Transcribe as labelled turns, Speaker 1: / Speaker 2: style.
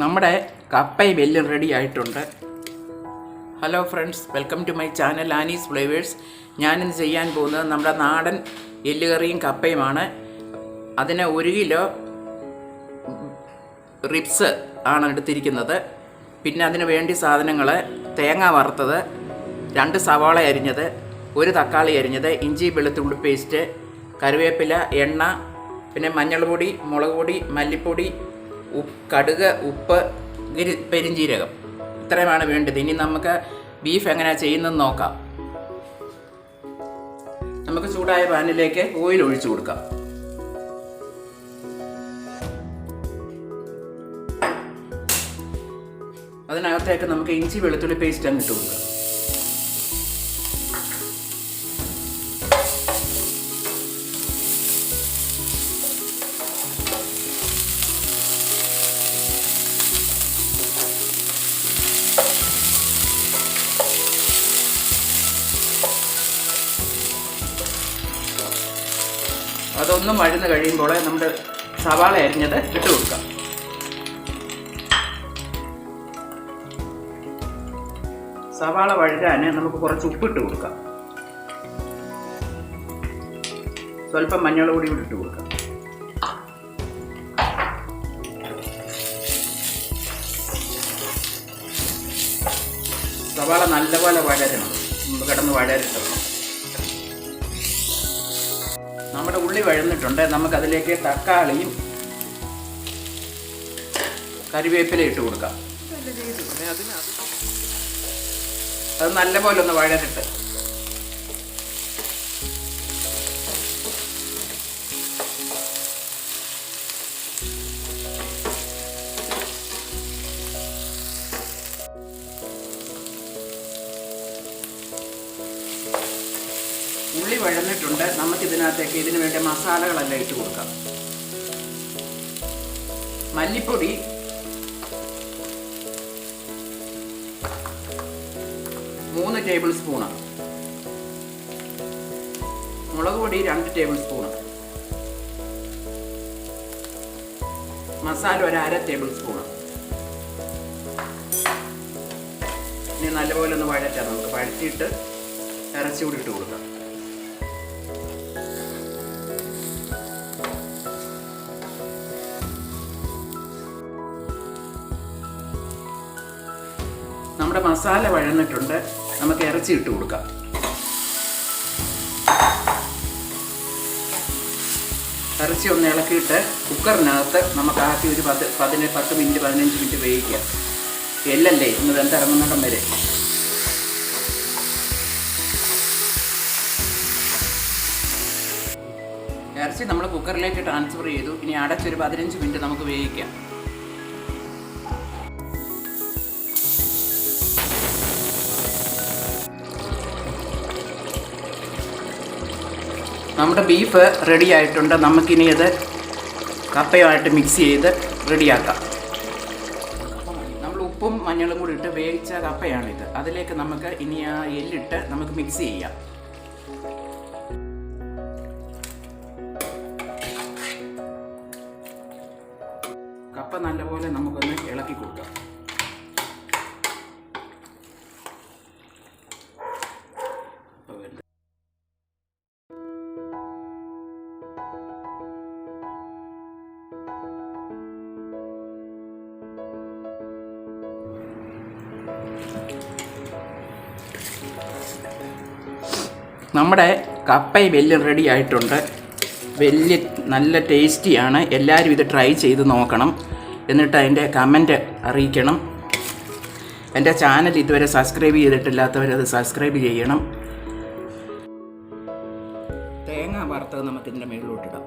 Speaker 1: നമ്മുടെ കപ്പയും എല്ലും റെഡി ആയിട്ടുണ്ട്. Hello friends, welcome to my channel Annie's flavours. ഞാനിന്ന് ചെയ്യാൻ പോകുന്നത് നമ്മുടെ നാടൻ എല്ലുകറിയും കപ്പയുമാണ്. അതിന് 1 കിലോ റിബ്സ് ആണ് എടുത്തിരിക്കുന്നത്. പിന്നെ അതിന് വേണ്ടി സാധനങ്ങൾ: തേങ്ങ വറുത്തത്, 2 സവാള അരിഞ്ഞത്, 1 തക്കാളി അരിഞ്ഞത്, ഇഞ്ചി വെളുത്തുള്ളി പേസ്റ്റ്, കറിവേപ്പില, എണ്ണ, പിന്നെ മഞ്ഞൾപ്പൊടി, മുളക് പൊടി, മല്ലിപ്പൊടി, കടുക്, ഉപ്പ്, പെരിഞ്ജീരകം. ഇത്രയുമാണ് വേണ്ടത്. ഇനി നമുക്ക് ബീഫ് എങ്ങനെയാണ് ചെയ്യുന്നതെന്ന് നോക്കാം. നമുക്ക് ചൂടായ പാനിലേക്ക് ഓയിൽ ഒഴിച്ചു കൊടുക്കാം. അതിനകത്തേക്ക് നമുക്ക് ഇഞ്ചി വെളുത്തുള്ളി പേസ്റ്റ് അങ്ങ് ഇട്ട് കൊടുക്കാം. അതൊന്നും വഴന്ന് കഴിയുമ്പോൾ നമ്മുടെ സവാള അരിഞ്ഞത് ഇട്ട് കൊടുക്കാം. സവാള വഴുകാൻ നമുക്ക് കുറച്ച് ഉപ്പിട്ട് കൊടുക്കാം. സ്വല്പം മഞ്ഞൾ പൊടി ഇട്ട് കൊടുക്കാം. സവാള നല്ലപോലെ വഴരണം, കിടന്ന് വഴരട്ടെ. നമ്മുടെ ഉള്ളി വഴന്നിട്ടുണ്ട്. നമുക്കതിലേക്ക് തക്കാളിയും കറിവേപ്പില ഇട്ട് കൊടുക്കാം. അത് നല്ലപോലെ ഒന്ന് വഴരട്ടെ. ഉള്ളി വഴന്നിട്ടുണ്ട്. നമുക്കിതിനകത്തേക്ക് ഇതിന് വേണ്ട മസാലകളെല്ലാം ഇട്ട് കൊടുക്കാം. മല്ലിപ്പൊടി 3 ടേബിൾ സ്പൂണ്, മുളക് പൊടി 2 table spoon, masala 1/2 table spoon. ഇനി നല്ലപോലെ ഒന്ന് വഴറ്റാം. നമുക്ക് വഴറ്റിയിട്ട് ഇറച്ചി കൂടി ഇട്ട് കൊടുക്കാം. നമ്മുടെ മസാല വഴന്നിട്ടുണ്ട്. നമുക്ക് ഇറച്ചി ഇട്ട് കൊടുക്കാം. ഇറച്ചി ഒന്ന് ഇളക്കിയിട്ട് കുക്കറിനകത്ത് നമുക്ക് ആക്കി ഒരു 10 മിനിറ്റ് 15 മിനിറ്റ് വേവിക്കാം. എല്ലല്ലേ ഒന്ന് വെന്തിറങ്ങുന്നിടം വരെ. ഇറച്ചി നമ്മൾ കുക്കറിലേക്ക് ട്രാൻസ്ഫർ ചെയ്തു. ഇനി അടച്ചൊരു 15 മിനിറ്റ് നമുക്ക് വേവിക്കാം. നമ്മുടെ ബീഫ് റെഡി ആയിട്ടുണ്ട്. നമുക്കിനി അത് കപ്പയുമായിട്ട് മിക്സ് ചെയ്ത് റെഡിയാക്കാം. നമ്മൾ ഉപ്പും മഞ്ഞളും കൂടി ഇട്ട് വേവിച്ച കപ്പയാണിത്. അതിലേക്ക് നമുക്ക് ഇനി ആ എല്ലിട്ട് നമുക്ക് മിക്സ് ചെയ്യാം. കപ്പ നല്ലപോലെ നമുക്കൊന്ന് ഇളക്കി കൊടുക്കാം. നമ്മുടെ കപ്പയും എല്ലും റെഡി ആയിട്ടുണ്ട്. നല്ല ടേസ്റ്റിയാണ്. എല്ലാവരും ഇത് ട്രൈ ചെയ്ത് നോക്കണം. എന്നിട്ട് അതിൻ്റെ കമൻറ്റ് അറിയിക്കണം. എൻ്റെ ചാനൽ ഇതുവരെ സബ്സ്ക്രൈബ് ചെയ്തിട്ടില്ലാത്തവരത് സബ്സ്ക്രൈബ് ചെയ്യണം. തേങ്ങ വറുത്തത് നമുക്കിതിൻ്റെ മുകളിലോട്ടിടാം.